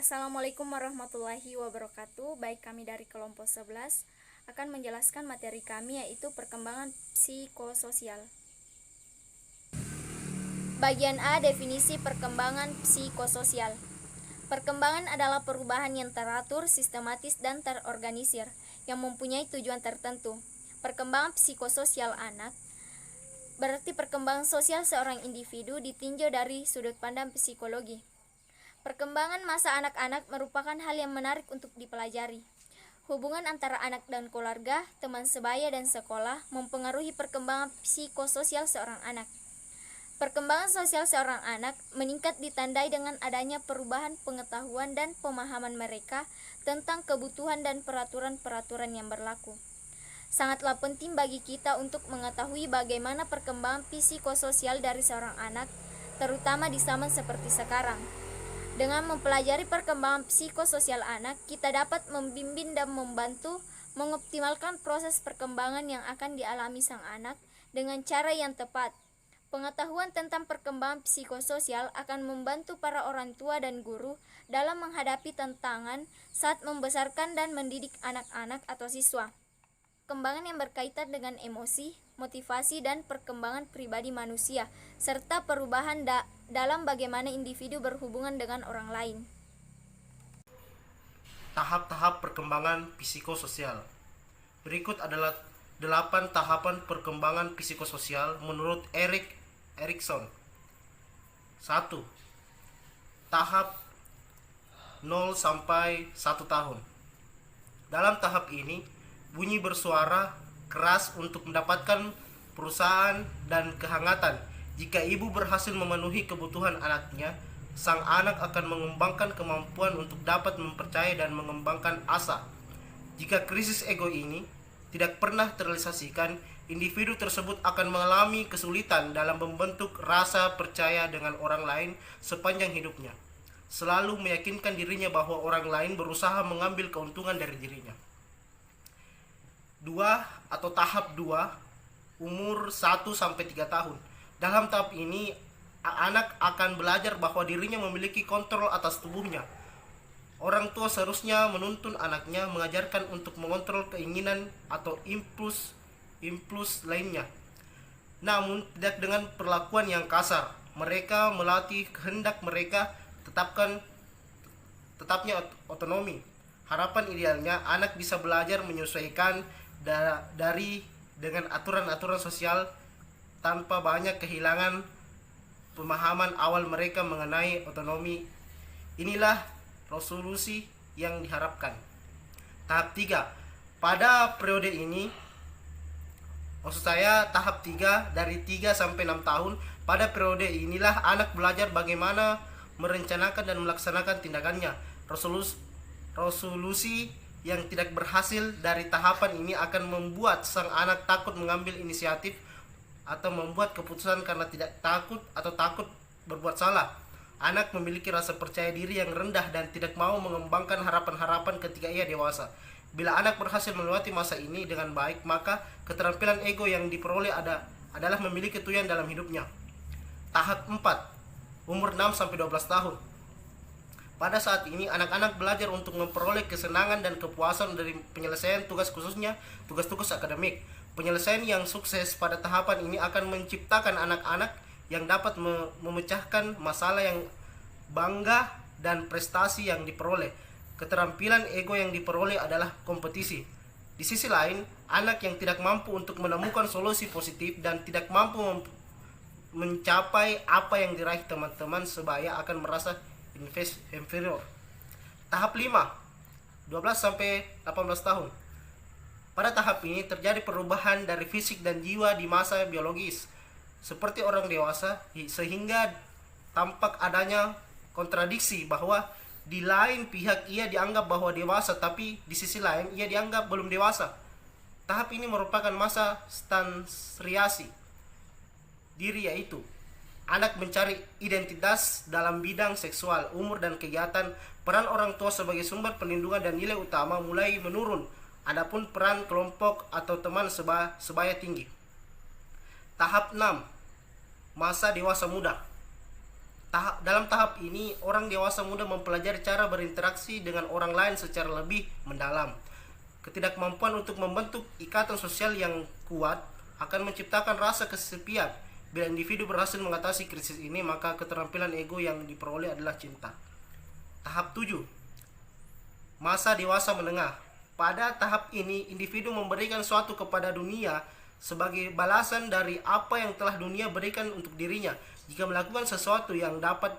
Assalamualaikum warahmatullahi wabarakatuh. Baik, kami dari kelompok 11 akan menjelaskan materi kami, yaitu perkembangan psikososial. Bagian A, definisi perkembangan psikososial. Perkembangan adalah perubahan yang teratur, sistematis, dan terorganisir yang mempunyai tujuan tertentu. Perkembangan psikososial anak berarti perkembangan sosial seorang individu ditinjau dari sudut pandang psikologi. Perkembangan masa anak-anak merupakan hal yang menarik untuk dipelajari. Hubungan antara anak dan keluarga, teman sebaya dan sekolah mempengaruhi perkembangan psikososial seorang anak. Perkembangan sosial seorang anak meningkat ditandai dengan adanya perubahan pengetahuan dan pemahaman mereka tentang kebutuhan dan peraturan-peraturan yang berlaku. Sangatlah penting bagi kita untuk mengetahui bagaimana perkembangan psikososial dari seorang anak, terutama di zaman seperti sekarang. Dengan mempelajari perkembangan psikososial anak, kita dapat membimbing dan membantu mengoptimalkan proses perkembangan yang akan dialami sang anak dengan cara yang tepat. Pengetahuan tentang perkembangan psikososial akan membantu para orang tua dan guru dalam menghadapi tantangan saat membesarkan dan mendidik anak-anak atau siswa. Perkembangan yang berkaitan dengan emosi, motivasi, dan perkembangan pribadi manusia, serta perubahan dalam bagaimana individu berhubungan dengan orang lain. Tahap-tahap perkembangan psikososial. Berikut adalah 8 tahapan perkembangan psikososial menurut Erikson. 1. Tahap 0 sampai 1 tahun. Dalam tahap ini, bunyi bersuara keras untuk mendapatkan perusahaan dan kehangatan. Jika ibu berhasil memenuhi kebutuhan anaknya, sang anak akan mengembangkan kemampuan untuk dapat mempercayai dan mengembangkan asa. Jika krisis ego ini tidak pernah terrealisasikan, individu tersebut akan mengalami kesulitan dalam membentuk rasa percaya dengan orang lain sepanjang hidupnya, selalu meyakinkan dirinya bahwa orang lain berusaha mengambil keuntungan dari dirinya. 2 atau tahap 2, umur 1 sampai 3 tahun. Dalam tahap ini, anak akan belajar bahwa dirinya memiliki kontrol atas tubuhnya. Orang tua seharusnya menuntun anaknya, mengajarkan untuk mengontrol keinginan atau impuls lainnya. Namun tidak dengan perlakuan yang kasar. Mereka melatih kehendak mereka tetapnya otonomi. Harapan idealnya anak bisa belajar menyesuaikan dengan aturan-aturan sosial tanpa banyak kehilangan pemahaman awal mereka mengenai otonomi. Inilah resolusi yang diharapkan. Tahap 3. Pada periode ini, tahap 3 dari 3 sampai 6 tahun, pada periode inilah anak belajar bagaimana merencanakan dan melaksanakan tindakannya. Resolusi yang tidak berhasil dari tahapan ini akan membuat sang anak takut mengambil inisiatif atau membuat keputusan karena takut berbuat salah. Anak memiliki rasa percaya diri yang rendah dan tidak mau mengembangkan harapan-harapan ketika ia dewasa. Bila anak berhasil melewati masa ini dengan baik, maka keterampilan ego yang diperoleh adalah memiliki tujuan dalam hidupnya. Tahap 4, umur 6 sampai 12 tahun. Pada saat ini, anak-anak belajar untuk memperoleh kesenangan dan kepuasan dari penyelesaian tugas, khususnya tugas-tugas akademik. Penyelesaian yang sukses pada tahapan ini akan menciptakan anak-anak yang dapat memecahkan masalah yang bangga dan prestasi yang diperoleh. Keterampilan ego yang diperoleh adalah kompetisi. Di sisi lain, anak yang tidak mampu untuk menemukan solusi positif dan tidak mampu mencapai apa yang diraih teman-teman sebaya akan merasa inferior. Tahap 5, 12 sampai 18 tahun. Pada tahap ini terjadi perubahan dari fisik dan jiwa di masa biologis seperti orang dewasa, sehingga tampak adanya kontradiksi bahwa di lain pihak ia dianggap bahwa dewasa, tapi di sisi lain ia dianggap belum dewasa. Tahap ini merupakan masa stansiasi diri, yaitu anak mencari identitas dalam bidang seksual, umur dan kegiatan. Peran orang tua sebagai sumber perlindungan dan nilai utama mulai menurun. Adapun peran kelompok atau teman sebaya tinggi. Tahap 6, masa dewasa muda. Dalam tahap ini, orang dewasa muda mempelajari cara berinteraksi dengan orang lain secara lebih mendalam. Ketidakmampuan untuk membentuk ikatan sosial yang kuat akan menciptakan rasa kesepian. Bila individu berhasil mengatasi krisis ini, maka keterampilan ego yang diperoleh adalah cinta. Tahap 7. Masa dewasa menengah. Pada tahap ini, individu memberikan sesuatu kepada dunia sebagai balasan dari apa yang telah dunia berikan untuk dirinya. Jika melakukan sesuatu yang dapat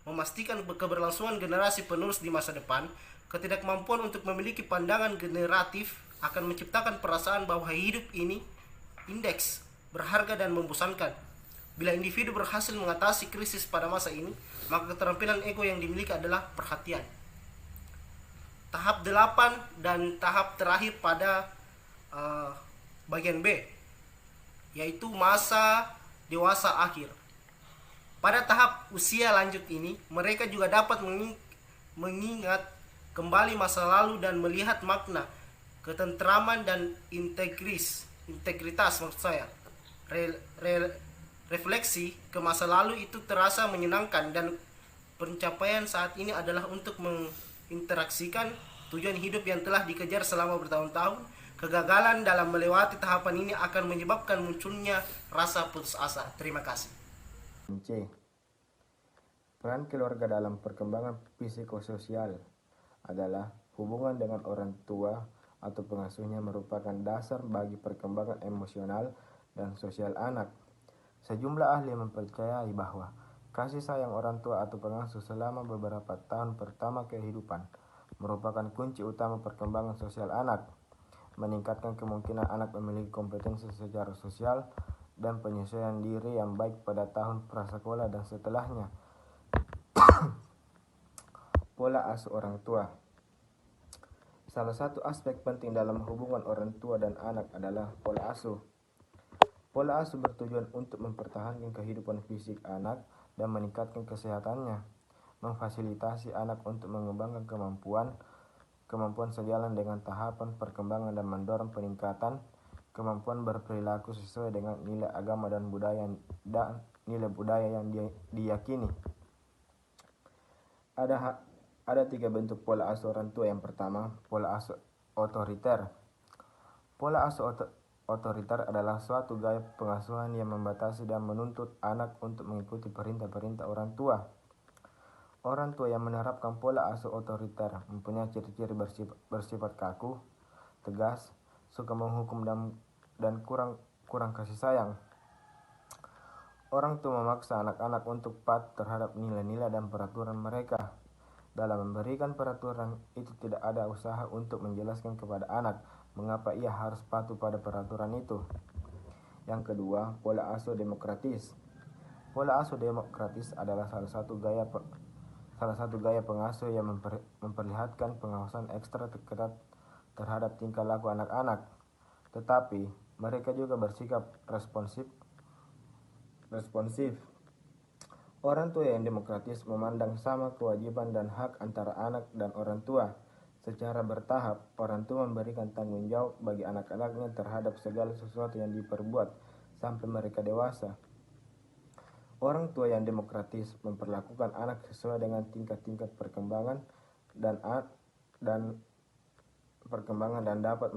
memastikan keberlangsungan generasi penerus di masa depan, ketidakmampuan untuk memiliki pandangan generatif akan menciptakan perasaan bahwa hidup ini indeks, berharga dan membosankan. Bila individu berhasil mengatasi krisis pada masa ini, maka keterampilan ego yang dimiliki adalah perhatian. Tahap 8 dan tahap terakhir pada bagian B, yaitu masa dewasa akhir. Pada tahap usia lanjut ini, mereka juga dapat mengingat kembali masa lalu dan melihat makna, ketentraman dan integritas maksud saya. Refleksi ke masa lalu itu terasa menyenangkan, dan pencapaian saat ini adalah untuk menginteraksikan tujuan hidup yang telah dikejar selama bertahun-tahun. Kegagalan dalam melewati tahapan ini akan menyebabkan munculnya rasa putus asa. Terima kasih. C. Peran keluarga dalam perkembangan psikososial adalah hubungan dengan orang tua atau pengasuhnya merupakan dasar bagi perkembangan emosional dan sosial anak. Sejumlah ahli mempercayai bahwa kasih sayang orang tua atau pengasuh selama beberapa tahun pertama kehidupan merupakan kunci utama perkembangan sosial anak, meningkatkan kemungkinan anak memiliki kompetensi secara sosial dan penyesuaian diri yang baik pada tahun prasekolah dan setelahnya. Pola asuh orang tua. Salah satu aspek penting dalam hubungan orang tua dan anak adalah pola asuh. Pola asuh bertujuan untuk mempertahankan kehidupan fisik anak dan meningkatkan kesehatannya, memfasilitasi anak untuk mengembangkan kemampuan sejalan dengan tahapan perkembangan dan mendorong peningkatan kemampuan berperilaku sesuai dengan nilai agama dan nilai budaya yang diyakini. Ada 3 bentuk pola asuh orang tua. Yang pertama, pola asuh otoriter. Pola asuh otoriter adalah suatu gaya pengasuhan yang membatasi dan menuntut anak untuk mengikuti perintah-perintah orang tua. Orang tua yang menerapkan pola asuh otoriter mempunyai ciri-ciri bersifat kaku, tegas, suka menghukum dan kurang kasih sayang. Orang tua memaksa anak-anak untuk patuh terhadap nilai-nilai dan peraturan mereka. Dalam memberikan peraturan itu tidak ada usaha untuk menjelaskan kepada anak mengapa ia harus patuh pada peraturan itu. Yang kedua, pola asuh demokratis. Pola asuh demokratis adalah salah satu gaya pengasuh yang memperlihatkan pengawasan ekstra ketat terhadap tingkah laku anak-anak. Tetapi mereka juga bersikap responsif. Orang tua yang demokratis memandang sama kewajiban dan hak antara anak dan orang tua. Secara bertahap, orang tua memberikan tanggung jawab bagi anak-anaknya terhadap segala sesuatu yang diperbuat sampai mereka dewasa. Orang tua yang demokratis memperlakukan anak sesuai dengan tingkat-tingkat perkembangan dan dapat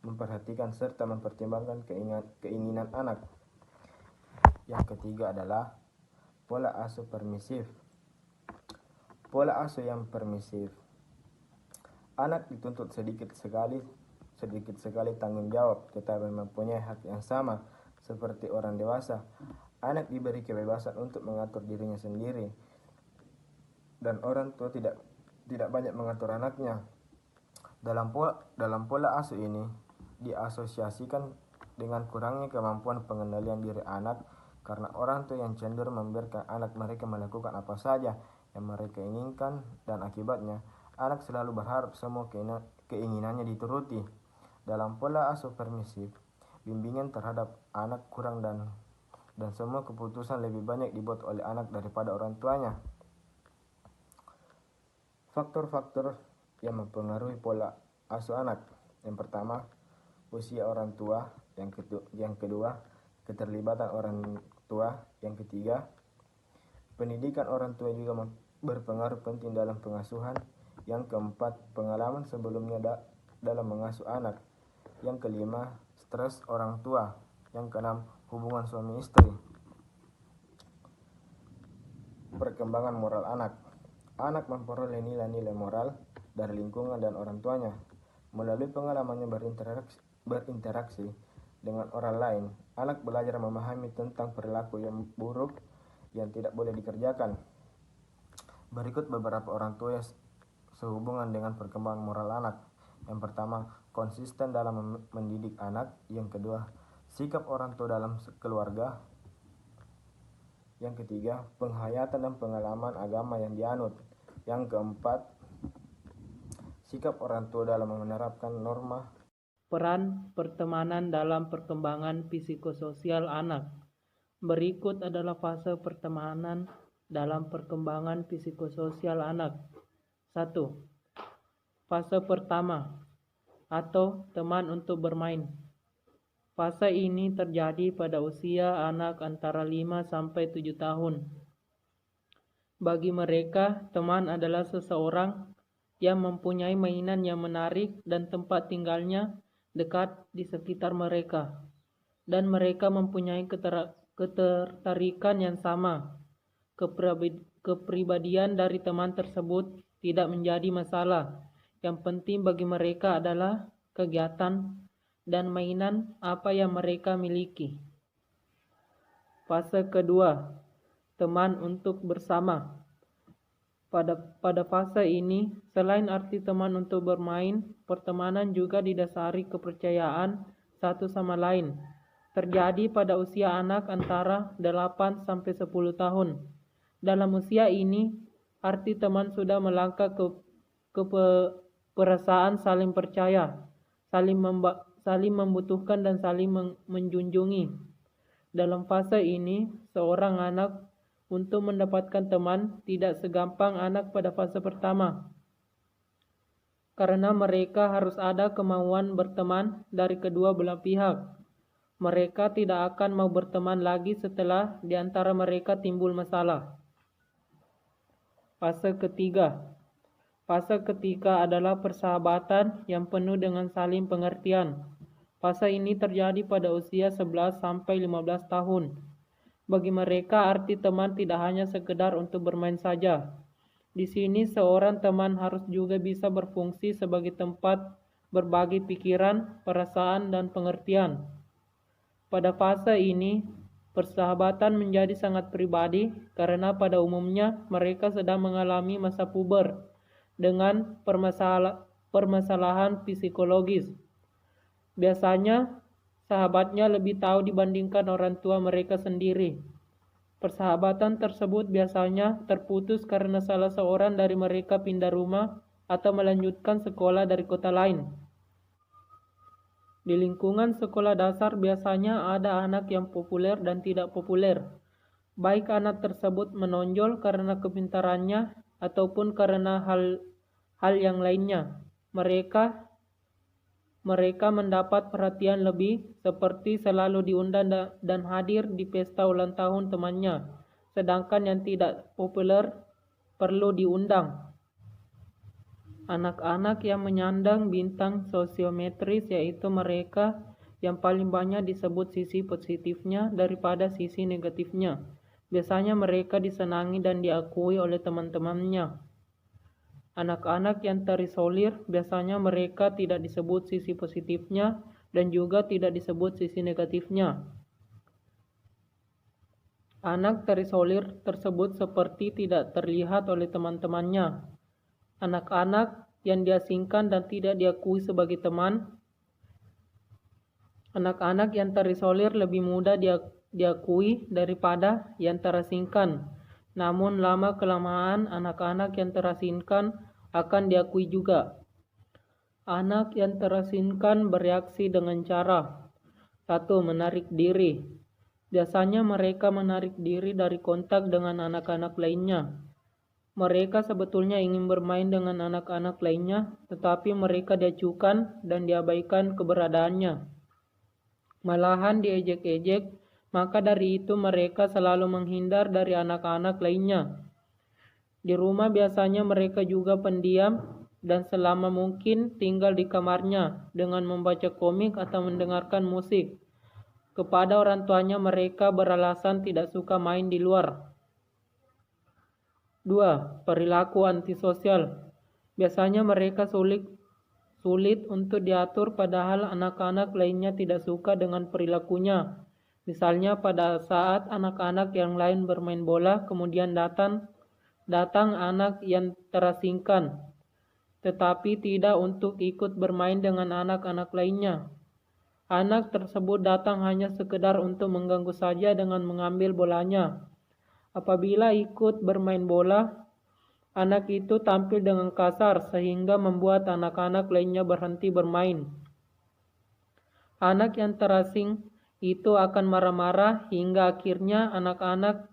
memperhatikan serta mempertimbangkan keinginan anak. Yang ketiga adalah pola asuh permisif. Pola asuh yang permisif. Anak dituntut sedikit sekali tanggung jawab, tetapi mempunyai hak yang sama seperti orang dewasa. Anak diberi kebebasan untuk mengatur dirinya sendiri, dan orang tua tidak banyak mengatur anaknya. Dalam pola asuh ini diasosiasikan dengan kurangnya kemampuan pengendalian diri anak, karena orang tua yang cenderung membiarkan anak mereka melakukan apa saja yang mereka inginkan, dan akibatnya anak selalu berharap semua keinginannya dituruti. Dalam pola asuh permisif, bimbingan terhadap anak kurang dan semua keputusan lebih banyak dibuat oleh anak daripada orang tuanya. Faktor-faktor yang mempengaruhi pola asuh anak. Yang pertama, usia orang tua. Yang kedua, keterlibatan orang tua. Yang ketiga, Pendidikan orang tua juga berpengaruh penting dalam pengasuhan. Yang keempat, pengalaman sebelumnya dalam mengasuh anak. Yang kelima, stres orang tua. Yang keenam, hubungan suami istri. Perkembangan moral anak. Anak memperoleh nilai-nilai moral dari lingkungan dan orang tuanya. Melalui pengalamannya berinteraksi dengan orang lain, anak belajar memahami tentang perilaku yang buruk yang tidak boleh dikerjakan. Berikut beberapa orang tua yang sehubungan dengan perkembangan moral anak. Yang pertama, konsisten dalam mendidik anak. Yang kedua, sikap orang tua dalam keluarga. Yang ketiga, penghayatan dan pengalaman agama yang dianut. Yang keempat, sikap orang tua dalam menerapkan norma. Peran pertemanan dalam perkembangan psikososial anak. Berikut adalah fase pertemanan dalam perkembangan psikososial anak. 1. Fase pertama atau teman untuk bermain. Fase ini terjadi pada usia anak antara 5 sampai 7 tahun. Bagi mereka, teman adalah seseorang yang mempunyai mainan yang menarik dan tempat tinggalnya dekat di sekitar mereka, dan mereka mempunyai ketertarikan yang sama. Kepribadian dari teman tersebut tidak menjadi masalah. Yang penting bagi mereka adalah kegiatan dan mainan apa yang mereka miliki. Fase kedua, teman untuk bersama. Pada fase ini, selain arti teman untuk bermain, pertemanan juga didasari kepercayaan satu sama lain. Terjadi pada usia anak antara 8 sampai 10 tahun. Dalam usia ini, arti teman sudah melangkah ke perasaan saling percaya, saling membutuhkan dan saling menjunjungi. Dalam fase ini, seorang anak untuk mendapatkan teman tidak segampang anak pada fase pertama, karena mereka harus ada kemauan berteman dari kedua belah pihak. Mereka tidak akan mau berteman lagi setelah di antara mereka timbul masalah. Fase ketiga. Fase ketiga adalah persahabatan yang penuh dengan saling pengertian. Fase ini terjadi pada usia 11 sampai 15 tahun. Bagi mereka, arti teman tidak hanya sekedar untuk bermain saja. Di sini seorang teman harus juga bisa berfungsi sebagai tempat berbagi pikiran, perasaan, dan pengertian. Pada fase ini, persahabatan menjadi sangat pribadi karena pada umumnya mereka sedang mengalami masa puber dengan permasalahan psikologis. Biasanya, sahabatnya lebih tahu dibandingkan orang tua mereka sendiri. Persahabatan tersebut biasanya terputus karena salah seorang dari mereka pindah rumah atau melanjutkan sekolah dari kota lain. Di lingkungan sekolah dasar biasanya ada anak yang populer dan tidak populer. Baik anak tersebut menonjol karena kepintarannya ataupun karena hal yang lainnya. Mereka mendapat perhatian lebih, seperti selalu diundang dan hadir di pesta ulang tahun temannya, sedangkan yang tidak populer perlu diundang. Anak-anak yang menyandang bintang sosiometris, yaitu mereka yang paling banyak disebut sisi positifnya daripada sisi negatifnya. Biasanya mereka disenangi dan diakui oleh teman-temannya. Anak-anak yang terisolir, biasanya mereka tidak disebut sisi positifnya dan juga tidak disebut sisi negatifnya. Anak terisolir tersebut seperti tidak terlihat oleh teman-temannya. Anak-anak yang diasingkan dan tidak diakui sebagai teman. Anak-anak yang terisolir lebih mudah diakui daripada yang terasingkan. Namun lama-kelamaan anak-anak yang terasingkan akan diakui juga. Anak yang terasingkan bereaksi dengan cara 1. Menarik diri. Biasanya mereka menarik diri dari kontak dengan anak-anak lainnya. Mereka sebetulnya ingin bermain dengan anak-anak lainnya, tetapi mereka diacuhkan dan diabaikan keberadaannya. Malahan diejek-ejek, Maka dari itu mereka selalu menghindar dari anak-anak lainnya. Di rumah biasanya mereka juga pendiam dan selama mungkin tinggal di kamarnya dengan membaca komik atau mendengarkan musik. Kepada orang tuanya mereka beralasan tidak suka main di luar. 2. Perilaku antisosial. Biasanya mereka sulit untuk diatur padahal anak-anak lainnya tidak suka dengan perilakunya. Misalnya pada saat anak-anak yang lain bermain bola, kemudian datang anak yang terasingkan, tetapi tidak untuk ikut bermain dengan anak-anak lainnya. Anak tersebut datang hanya sekedar untuk mengganggu saja dengan mengambil bolanya. Apabila ikut bermain bola, anak itu tampil dengan kasar sehingga membuat anak-anak lainnya berhenti bermain. Anak yang terasing itu akan marah-marah hingga akhirnya anak-anak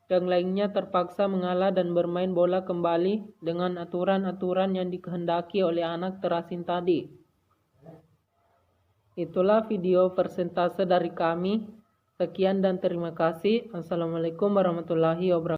yang lainnya terpaksa mengalah dan bermain bola kembali dengan aturan-aturan yang dikehendaki oleh anak terasing tadi. Itulah video persentase dari kami. Sekian dan terima kasih. Assalamualaikum warahmatullahi wabarakatuh.